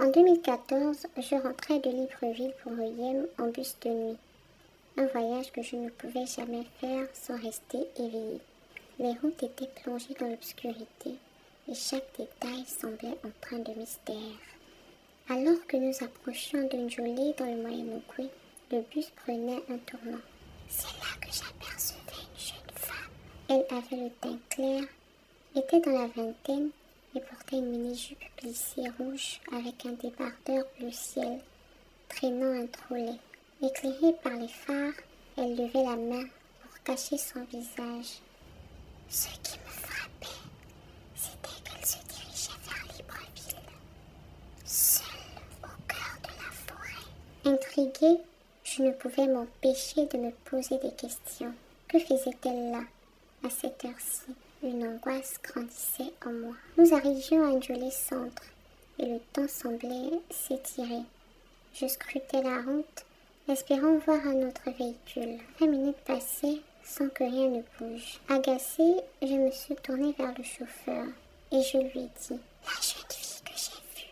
En 2014, je rentrais de Libreville pour Oyem en bus de nuit. Un voyage que je ne pouvais jamais faire sans rester éveillée. Les routes étaient plongées dans l'obscurité et chaque détail semblait empreint de mystère. Alors que nous approchions d'un Njolé dans le Moyen-Ogooué, le bus prenait un tournant. C'est là que j'apercevais une jeune femme. Elle avait le teint clair, était dans la vingtaine et portait une mini-jupe plissée rouge avec un débardeur bleu ciel, traînant un trolley. Éclairée par les phares, elle levait la main pour cacher son visage. Ce qui me frappait, c'était qu'elle se dirigeait vers Libreville, seule au cœur de la forêt. Intriguée, je ne pouvais m'empêcher de me poser des questions. Que faisait-elle là, à cette heure-ci? Une angoisse grandissait en moi. Nous arrivions à un joli centre et le temps semblait s'étirer. Je scrutais la route, espérant voir un autre véhicule. 20 minutes passaient sans que rien ne bouge. Agacée, je me suis tournée vers le chauffeur et je lui ai dit « La jeune fille que j'ai vue,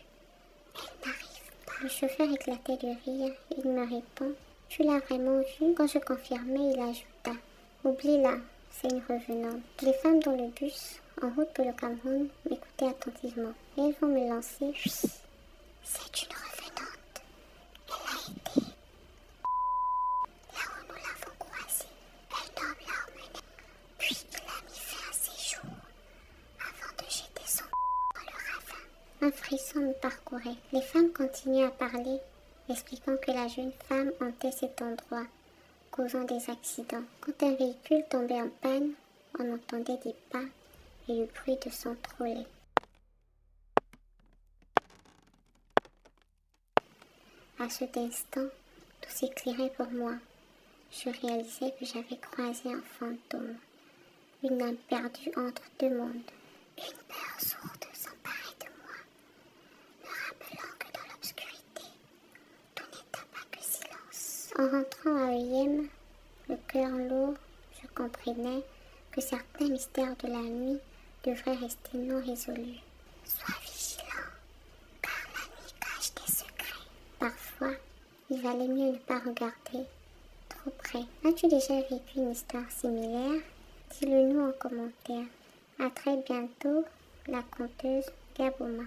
elle n'arrive pas. » Le chauffeur éclatait de rire. Il me répond « Tu l'as vraiment vue ?» Quand je confirmais, il ajouta « Oublie-la, c'est une revenante. » Les femmes dans le bus, en route pour le Cameroun, m'écoutaient attentivement. Et elles vont me lancer « C'est une revenante. Elle a été là où nous l'avons croisée. Un homme l'a emmenée. Puis il a mis fin à ses jours avant de jeter son dans le ravin. » Un frisson me parcourait. Les femmes continuaient à parler, expliquant que la jeune femme hantait cet endroit, causant des accidents. Quand un véhicule tombait en panne, on entendait des pas et le bruit de son trolley. À cet instant, tout s'éclairait pour moi. Je réalisais que j'avais croisé un fantôme, une âme perdue entre deux mondes. Une peur sourde s'emparait de moi, me rappelant que dans l'obscurité, tout n'était pas que silence. En rentrant à Oyem, le cœur lourd, je comprenais que certains mystères de la nuit devraient rester non résolus. Sois vigilant, car la nuit cache des secrets. Parfois, il valait mieux ne pas regarder trop près. As-tu déjà vécu une histoire similaire? Dis-le nous en commentaire. À très bientôt, la conteuse Gaboma.